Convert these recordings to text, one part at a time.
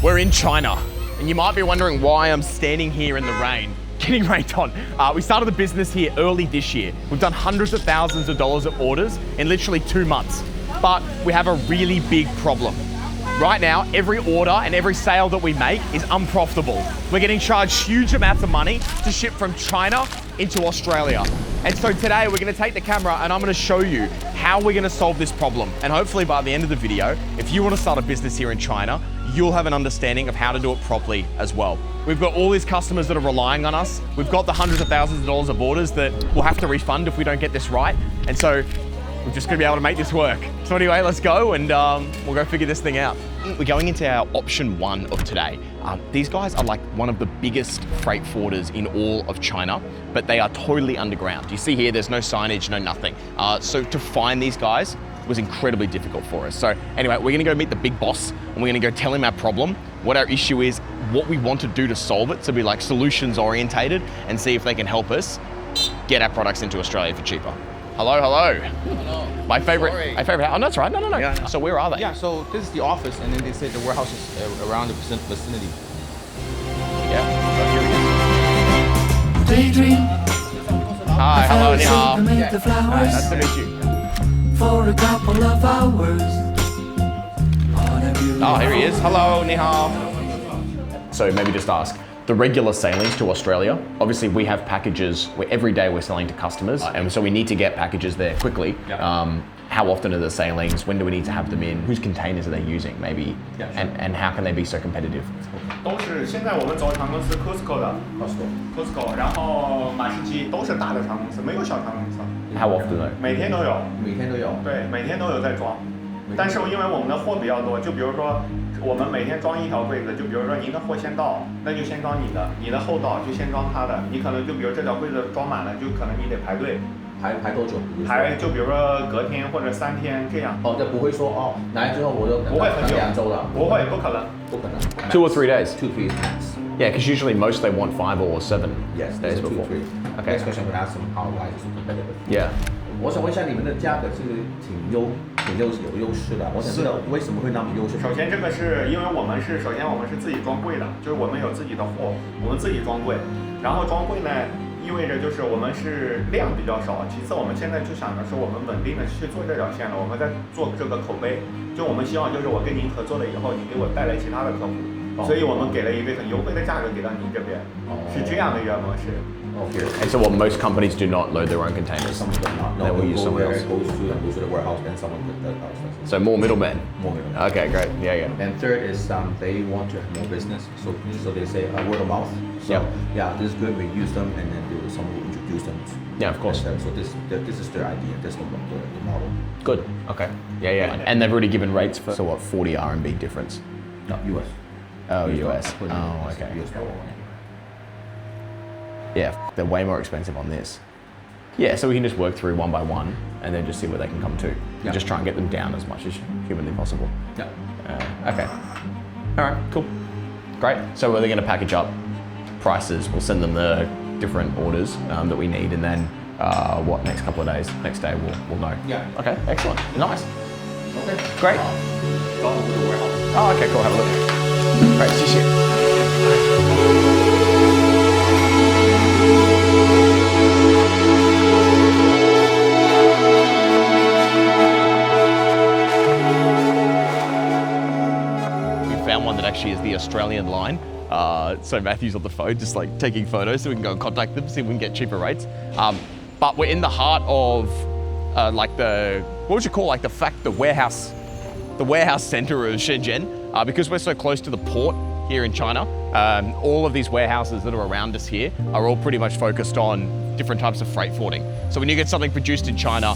We're in China, and you might be wondering why I'm standing here in the rain, getting rained on. We started the business here early this year. We've done hundreds of thousands of dollars of orders in literally 2 months, but we have a really big problem. Right now, every order and every sale that we make is unprofitable. We're getting charged huge amounts of money to ship from China into Australia. And so today we're gonna take the camera and I'm gonna show you how we're gonna solve this problem. And hopefully by the end of the video, if you wanna start a business here in China, you'll have an understanding of how to do it properly as well. We've got all these customers that are relying on us. We've got the hundreds of thousands of dollars of orders that we'll have to refund if we don't get this right. And so we're just gonna be able to make this work. So anyway, let's go and we'll go figure this thing out. We're going into our option 1 of today. These guys are like one of the biggest freight forwarders in all of China, but they are totally underground. You see here, there's no signage, no nothing. So to find these guys was incredibly difficult for us. So anyway, we're gonna go meet the big boss and we're gonna go tell him our problem, what our issue is, what we want to do to solve it, to be like solutions orientated and see if they can help us get our products into Australia for cheaper. Hello, hello. Hello. My favorite, Sorry. oh, that's right, no. Yeah. So where are they? Yeah, so this is the office, and then they say the warehouse is around the vicinity. Yeah. Daydream. Hi, hello, ni hao. Amid the flowers Nice to meet you. for a couple of hours. Oh, here he is. Hello, ni hao. So maybe just ask, the regular sailings to Australia, obviously we have packages where every day we're selling to customers, and so we need to get packages there quickly. Yeah. How often are the sailings? When do we need to have them in? Whose containers are they using, maybe? Yeah, sure. And how can they be so competitive? 都是现在我们走船公司 Costco 的 Costco， 然后马士基都是大的船公司，没有小船公司。 How often though? 每天都有，每天都有。对，每天都有在装。但是因为我们的货比较多，就比如说我们每天装一条柜子，就比如说您的货先到，那就先装你的，你的后到就先装他的。你可能就比如这条柜子装满了，就可能你得排队。 排多久？排就比如说隔天或者3天这样。哦，这不会说哦，来之后我就不会很久2周了。不会，不可能。不可能。 2 or 3 days? 2, 3 max. Yeah, because usually most they want 5 or 7 Yes, days this is 2, before. 3. Okay. Next question, I'm gonna ask them how why is it competitive? Yeah. 我想问一下，你们的价格是挺有优势的。我想知道为什么会那么优势。首先，这个是因为我们是首先我们是自己装柜的，就是我们有自己的货，我们自己装柜。然后装柜呢，意味着就是我们是量比较少。其次，我们现在就想的是我们稳定的去做这条线了，我们在做这个口碑。就我们希望就是我跟您合作了以后，你给我带来其他的客户，所以我们给了一个很优惠的价格给到您这边，是这样的一个模式。 Okay. And so what most companies do not load their own containers. Some of them not. They will use someone else. Goes to the warehouse, then someone put the house. So more middlemen. More middlemen. Okay, great. Yeah. And third is they want to have more business, so they say word of mouth. So yeah, this is good. We use them, and then someone will introduce them. Yeah, of course. So this is their idea. This is the model. Good. Okay. Yeah. And they've already given rates for, so what, 40 RMB difference? No, US. Oh, US. Oh, okay. US dollar. Yeah, they're way more expensive on this. Yeah, so we can just work through one by one and then just see where they can come to. Yeah. Just try and get them down as much as humanly possible. Yeah. Okay. All right, cool. Great. So they're going to package up prices. We'll send them the different orders that we need, and then what, next couple of days, next day we'll know. Yeah. Okay, excellent. Nice. Okay. Great. Go to the warehouse. Oh, okay, cool. Have a look. Great, see you. Found one that actually is the Australian line. So Matthew's on the phone just like taking photos so we can go and contact them, see if we can get cheaper rates. But we're in the heart of like what would you call like the warehouse center of Shenzhen, because we're so close to the port here in China. All of these warehouses that are around us here are all pretty much focused on different types of freight forwarding. So when you get something produced in China,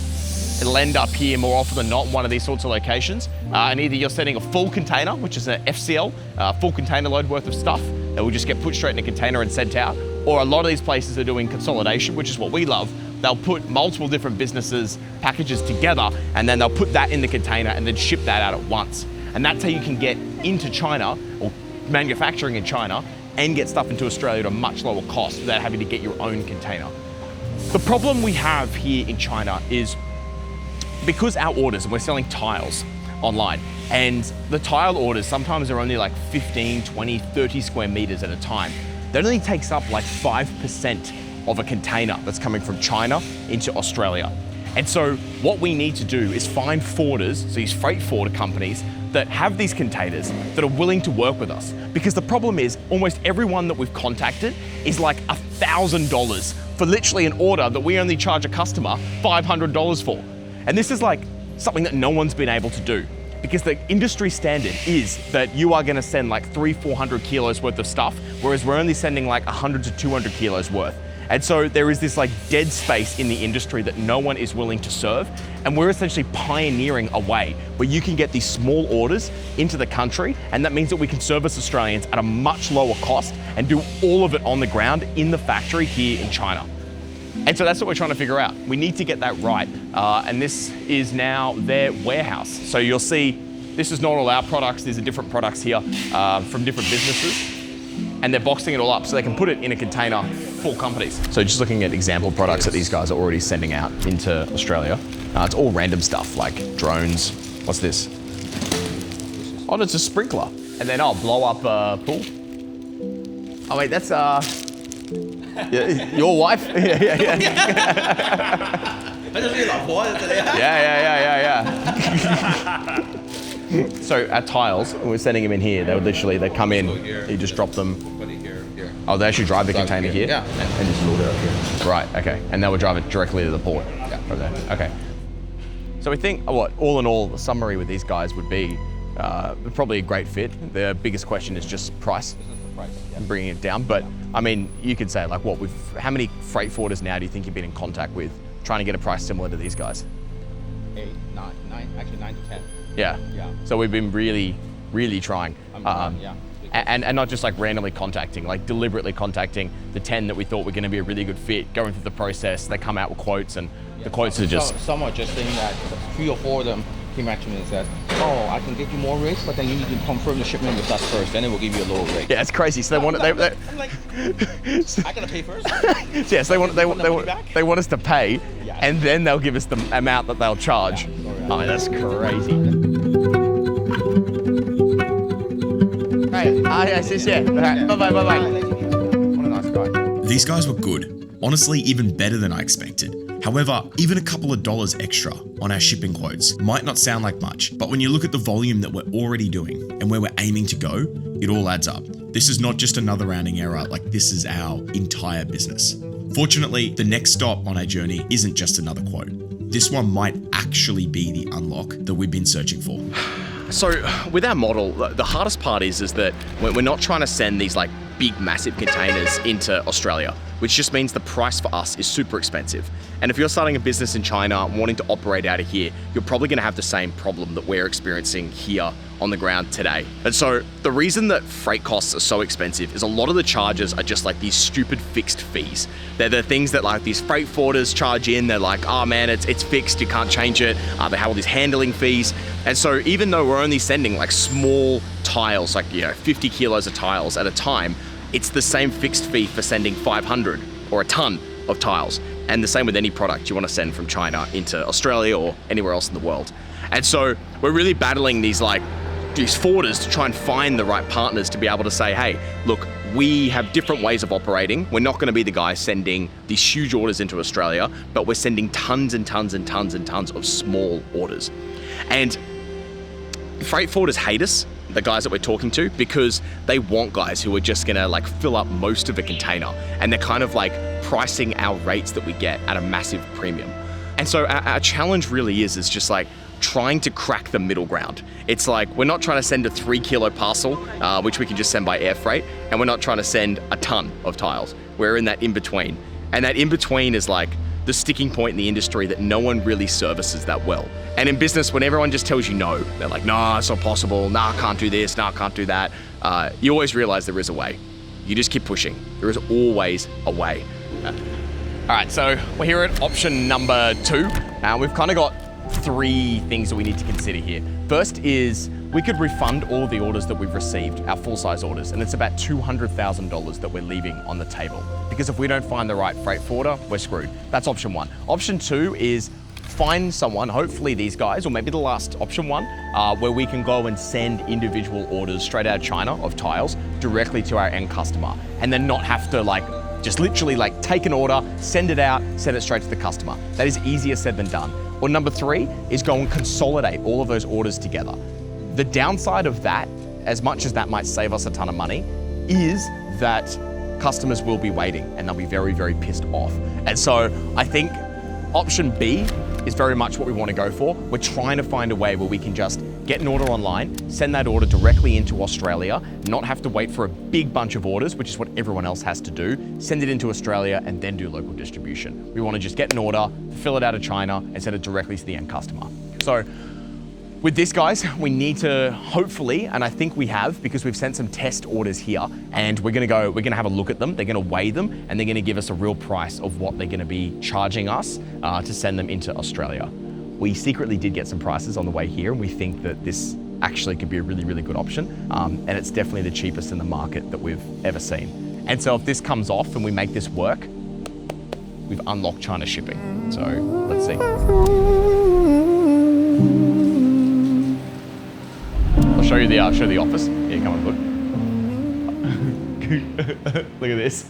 it'll end up here more often than not, one of these sorts of locations. And either you're sending a full container, which is an FCL, full container load worth of stuff that will just get put straight in a container and sent out. Or a lot of these places are doing consolidation, which is what we love. They'll put multiple different businesses' packages together, and then they'll put that in the container and then ship that out at once. And that's how you can get into China, or manufacturing in China, and get stuff into Australia at a much lower cost without having to get your own container. The problem we have here in China is because our orders, and we're selling tiles, online. And the tile orders sometimes are only like 15, 20, 30 square meters at a time. That only takes up like 5% of a container that's coming from China into Australia. And so what we need to do is find forwarders, so these freight forwarder companies that have these containers that are willing to work with us. Because the problem is almost everyone that we've contacted is like $1,000 for literally an order that we only charge a customer $500 for. And this is like something that no one's been able to do, because the industry standard is that you are gonna send like 300-400 kilos worth of stuff, whereas we're only sending like 100 to 200 kilos worth. And so there is this like dead space in the industry that no one is willing to serve. And we're essentially pioneering a way where you can get these small orders into the country. And that means that we can service Australians at a much lower cost and do all of it on the ground in the factory here in China. And so that's what we're trying to figure out. We need to get that right. And this is now their warehouse. So you'll see, this is not all our products. These are different products here from different businesses. And they're boxing it all up so they can put it in a container for companies. So just looking at example products that these guys are already sending out into Australia. It's all random stuff like drones. What's this? Oh, it's a sprinkler. And then I'll blow up a pool. Oh wait, that's your wife? Yeah. So our tiles, when we're sending them in here, they come in, you just drop them. Oh, they actually drive the container here? Yeah, and just load it up here. Right, okay. And they will drive it directly to the port? Yeah. From there, okay. So we think, all in all, the summary with these guys would be probably a great fit. The biggest question is just price. And bringing it down. But I mean, you could say like how many freight forwarders now do you think you've been in contact with trying to get a price similar to these guys? 8, 9, actually 9 to 10. Yeah. So we've been really, really trying. And not just like randomly contacting, like deliberately contacting the 10 that we thought were going to be a really good fit, going through the process. They come out with quotes, and the quotes are just... Some are just saying that 3 or 4 of them came back to me and said, oh, I can get you more rates, but then you need to confirm the shipment with us first, then it will give you a lower rate. Yeah, it's crazy. So they want it. I'm like, I gotta pay first. Yes, they want us to pay, Yes. and then they'll give us the amount that they'll charge. Yeah. I mean, that's crazy. Right. Yes. Right. Bye. What a nice guy. These guys were good. Honestly, even better than I expected. However, even a couple of dollars extra on our shipping quotes might not sound like much, but when you look at the volume that we're already doing and where we're aiming to go, it all adds up. This is not just another rounding error, like this is our entire business. Fortunately, the next stop on our journey isn't just another quote. This one might actually be the unlock that we've been searching for. So with our model, the hardest part is that we're not trying to send these like big, massive containers into Australia, which just means the price for us is super expensive. And if you're starting a business in China, wanting to operate out of here, you're probably gonna have the same problem that we're experiencing here on the ground today. And so the reason that freight costs are so expensive is a lot of the charges are just like these stupid fixed fees. They're the things that like these freight forwarders charge in. They're like, oh man, it's fixed, you can't change it. They have all these handling fees. And so even though we're only sending like small tiles, like 50 kilos of tiles at a time, it's the same fixed fee for sending 500 or a ton of tiles. And the same with any product you want to send from China into Australia or anywhere else in the world. And so we're really battling these forwarders to try and find the right partners to be able to say, hey, look, we have different ways of operating. We're not going to be the guys sending these huge orders into Australia, but we're sending tons and tons and tons and tons of small orders. And freight forwarders hate us, the guys that we're talking to, because they want guys who are just gonna like fill up most of a container, and they're kind of like pricing our rates that we get at a massive premium. And so our challenge really is just like trying to crack the middle ground. It's like we're not trying to send a 3 kilo parcel, which we can just send by air freight, and we're not trying to send a ton of tiles. We're in that in between, and that in between is like the sticking point in the industry that no one really services that well. And in business, when everyone just tells you no, they're like, nah, it's not possible, nah, I can't do this, nah, I can't do that, you always realize there is a way. You just keep pushing. There is always a way. All right, so we're here at option number 2. We've kind of got 3 things that we need to consider here. First is we could refund all the orders that we've received, our full-size orders, and it's about $200,000 that we're leaving on the table. Because if we don't find the right freight forwarder, we're screwed. That's option 1. Option 2 is find someone, hopefully these guys, or maybe the last option one, where we can go and send individual orders straight out of China of tiles directly to our end customer, and then not have to like, just literally like take an order, send it out, send it straight to the customer. That is easier said than done. Or number 3 is go and consolidate all of those orders together. The downside of that, as much as that might save us a ton of money, is that customers will be waiting and they'll be very, very pissed off. And so I think option B is very much what we want to go for. We're trying to find a way where we can just get an order online, send that order directly into Australia, not have to wait for a big bunch of orders, which is what everyone else has to do, send it into Australia and then do local distribution. We want to just get an order, fill it out of China and send it directly to the end customer. So with this, guys, we need to hopefully, and I think we have, because we've sent some test orders here, and we're gonna have a look at them, they're gonna weigh them, and they're gonna give us a real price of what they're gonna be charging us to send them into Australia. We secretly did get some prices on the way here, and we think that this actually could be a really, really good option, and it's definitely the cheapest in the market that we've ever seen. And so if this comes off and we make this work, we've unlocked China shipping. So let's see. I'll show you the office. Here, come on, look. Look at this.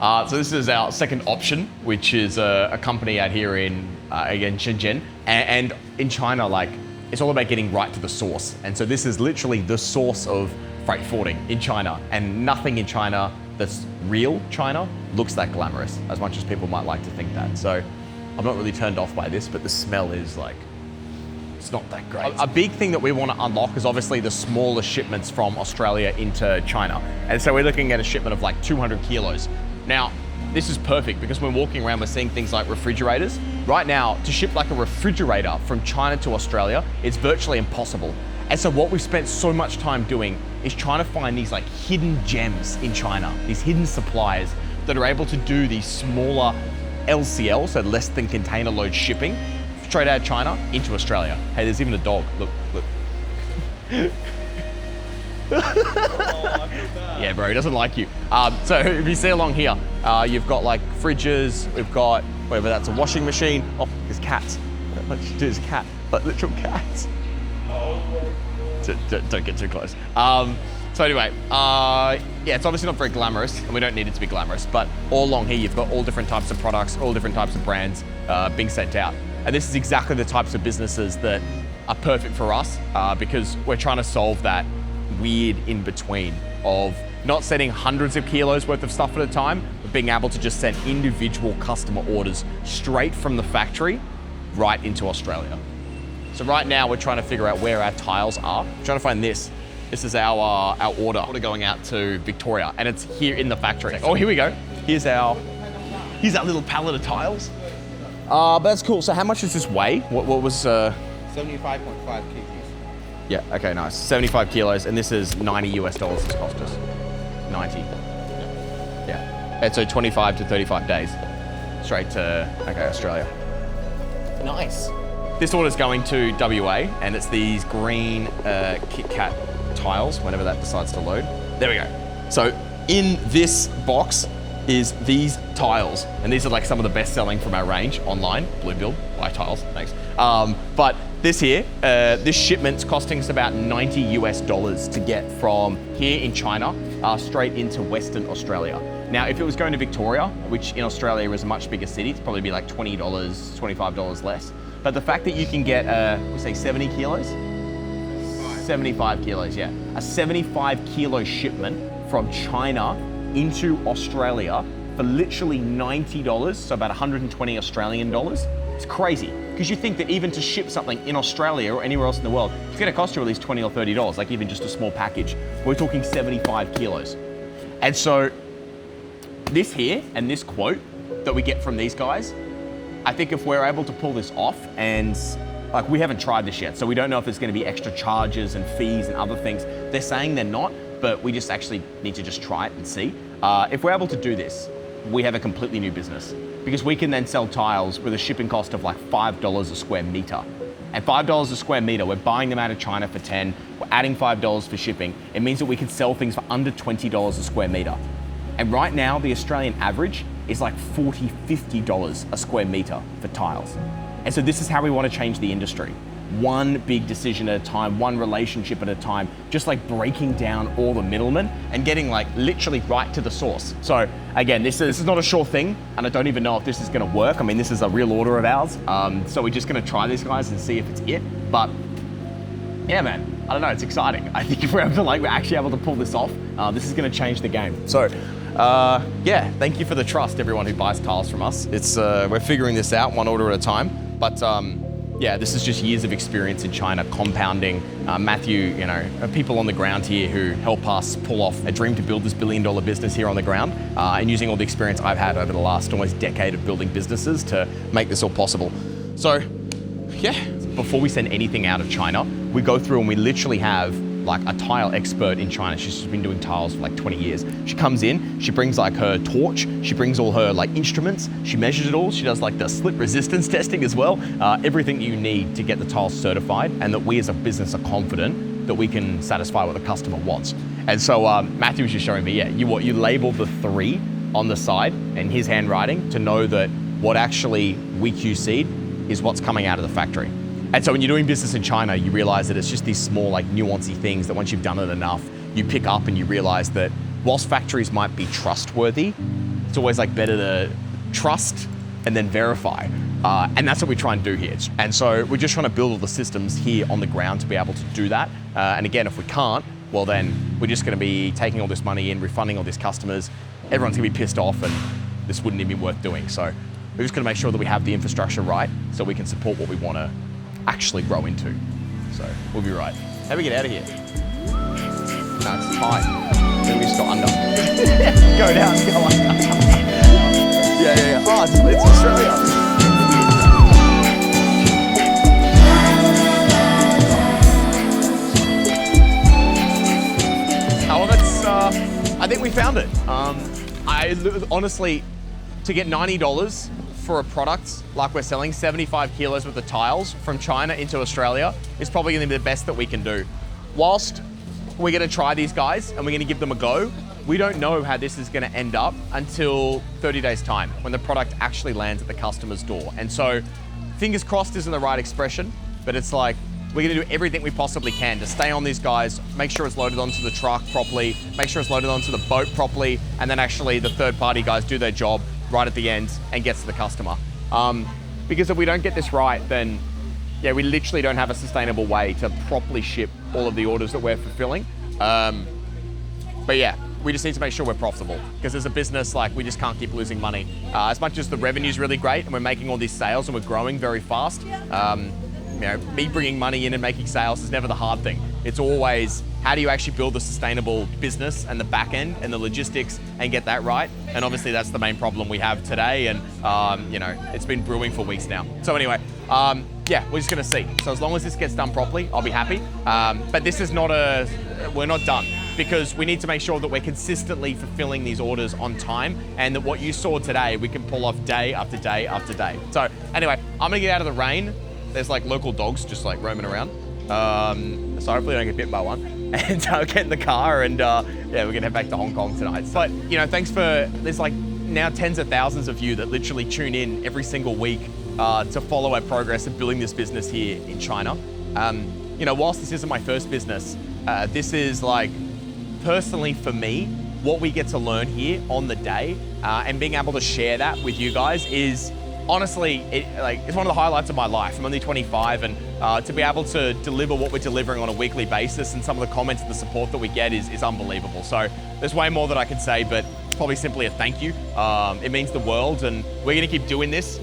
So this is our second option, which is a company out here in, again, Shenzhen. And in China, like, it's all about getting right to the source. And so this is literally the source of freight forwarding in China. And nothing in China that's real China looks that glamorous, as much as people might like to think that. So I'm not really turned off by this, but the smell is like, it's not that great. A big thing that we want to unlock is obviously the smaller shipments from Australia into China. And so we're looking at a shipment of like 200 kilos. Now, this is perfect because when we're walking around, we're seeing things like refrigerators. Right now, to ship like a refrigerator from China to Australia, it's virtually impossible. And so what we've spent so much time doing is trying to find these like hidden gems in China, these hidden suppliers that are able to do these smaller LCL, so less than container load shipping, straight out of China into Australia. Hey, there's even a dog. Look, look. Yeah, bro, he doesn't like you. So if you see along here, you've got like fridges, we've got, whatever, that's a washing machine. Oh, there's cats. There's cat, like literal cats. Don't get too close. So anyway, yeah, it's obviously not very glamorous, and we don't need it to be glamorous, but all along here, you've got all different types of products, all different types of brands being sent out. And this is exactly the types of businesses that are perfect for us because we're trying to solve that weird in between of not sending hundreds of kilos worth of stuff at a time, but being able to just send individual customer orders straight from the factory right into Australia. So right now we're trying to figure out where our tiles are. We're trying to find this. This is our order going out to Victoria, and it's here in the factory. Oh, here we go. Here's our little pallet of tiles. But that's cool. So how much does this weigh? What was... 75.5 kgs. Yeah, okay, nice. 75 kilos, and this is $90 US this cost us. 90. Yeah. And so 25 to 35 days. Straight to, okay, Australia. Nice. This order's going to WA, and it's these green Kit Kat tiles, whenever that decides to load. There we go. So in this box is these tiles, and these are like some of the best selling from our range online. Bloomfield, buy tiles, thanks. But this here, this shipment's costing us about $90 US to get from here in China straight into Western Australia. Now, if it was going to Victoria, which in Australia is a much bigger city, it's probably be like $20, $25 less. But the fact that you can get, we say 70 kilos? 75 kilos, yeah. A 75 kilo shipment from China into Australia for literally $90, so about 120 Australian dollars. It's crazy, because you think that even to ship something in Australia or anywhere else in the world, it's gonna cost you at least $20 or $30, like even just a small package. We're talking 75 kilos. And so this here and this quote that we get from these guys, I think if we're able to pull this off, and like we haven't tried this yet, so we don't know if there's gonna be extra charges and fees and other things. They're saying they're not, but we just actually need to just try it and see. If we're able to do this, we have a completely new business, because we can then sell tiles with a shipping cost of like $5 a square meter. And $5 a square meter, we're buying them out of China for 10, we're adding $5 for shipping. It means that we can sell things for under $20 a square meter. And right now, the Australian average is like $40, $50 a square meter for tiles. And so this is how we want to change the industry. One big decision at a time, one relationship at a time, just like breaking down all the middlemen and getting like literally right to the source. So again, this is not a sure thing, and I don't even know if this is going to work. I mean, this is a real order of ours. So we're just going to try these guys and see if it's it. But yeah, man, I don't know, it's exciting. I think if we're actually able to pull this off, this is going to change the game. So yeah, thank you for the trust, everyone who buys tiles from us. It's we're figuring this out one order at a time, but yeah, this is just years of experience in China compounding. Matthew, you know, people on the ground here who help us pull off a dream to build this billion-dollar business here on the ground, and using all the experience I've had over the last almost decade of building businesses to make this all possible. So yeah, before we send anything out of China, we go through and we literally have like a tile expert in China. She's been doing tiles for like 20 years. She comes in, she brings like her torch, she brings all her like instruments, she measures it all, she does like the slip resistance testing as well, everything you need to get the tiles certified, and that we as a business are confident that we can satisfy what the customer wants. And so Matthew was just showing me, yeah, you label the 3 on the side in his handwriting to know that what actually we QC'd is what's coming out of the factory. And so when you're doing business in China, you realize that it's just these small, like nuancy things that once you've done it enough, you pick up and you realize that whilst factories might be trustworthy, it's always like better to trust and then verify. And that's what we try and do here. And so we're just trying to build all the systems here on the ground to be able to do that. And again, if we can't, well then we're just gonna be taking all this money in, refunding all these customers. Everyone's gonna be pissed off and this wouldn't even be worth doing. So we're just gonna make sure that we have the infrastructure right so we can support what we wanna actually grow into. So we'll be right. How do we get out of here? No, it's tight. Maybe we just go under. Go down, go under. Yeah. Oh, it's Australia. Oh, well, that's, I think we found it. I honestly, to get $90 for a product like we're selling, 75 kilos worth of tiles from China into Australia is probably gonna be the best that we can do. Whilst we're gonna try these guys and we're gonna give them a go, we don't know how this is gonna end up until 30 days time when the product actually lands at the customer's door. And so fingers crossed isn't the right expression, but it's like, we're gonna do everything we possibly can to stay on these guys, make sure it's loaded onto the truck properly, make sure it's loaded onto the boat properly, and then actually the third party guys do their job right at the end and gets to the customer. Because if we don't get this right, then yeah, we literally don't have a sustainable way to properly ship all of the orders that we're fulfilling. But yeah, we just need to make sure we're profitable, because as a business, like, we just can't keep losing money. As much as the revenue's really great and we're making all these sales and we're growing very fast, you know, me bringing money in and making sales is never the hard thing. It's always, how do you actually build a sustainable business and the back end and the logistics and get that right? And obviously that's the main problem we have today, and you know, it's been brewing for weeks now. So anyway, yeah, we're just gonna see. So as long as this gets done properly, I'll be happy. But this is not we're not done, because we need to make sure that we're consistently fulfilling these orders on time, and that what you saw today, we can pull off day after day after day. So anyway, I'm gonna get out of the rain. There's like local dogs just like roaming around. So hopefully I don't get bit by one. And get in the car and yeah, we're gonna head back to Hong Kong tonight. But you know, thanks for, there's like now tens of thousands of you that literally tune in every single week to follow our progress of building this business here in China. You know, whilst this isn't my first business, this is like, personally for me, what we get to learn here on the day, and being able to share that with you guys is honestly, it's one of the highlights of my life. I'm only 25, and to be able to deliver what we're delivering on a weekly basis, and some of the comments and the support that we get is unbelievable. So there's way more that I can say, but probably simply a thank you. It means the world, and we're gonna keep doing this.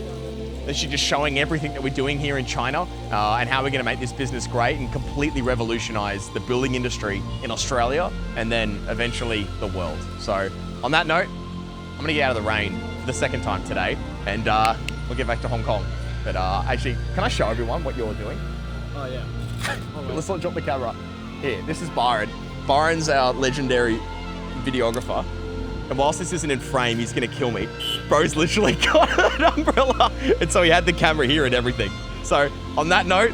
Literally just showing everything that we're doing here in China, and how we're gonna make this business great and completely revolutionize the building industry in Australia, and then eventually the world. So on that note, I'm gonna get out of the rain for the second time today, and we'll get back to Hong Kong. But actually, can I show everyone what you're doing? Oh yeah. Let's not drop the camera. Here, this is Byron. Byron's our legendary videographer. And whilst this isn't in frame, he's gonna kill me. Bro's literally got an umbrella. And so he had the camera here and everything. So on that note,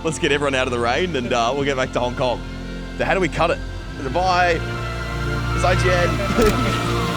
let's get everyone out of the rain, and we'll get back to Hong Kong. So how do we cut it? Bye. It's IGN.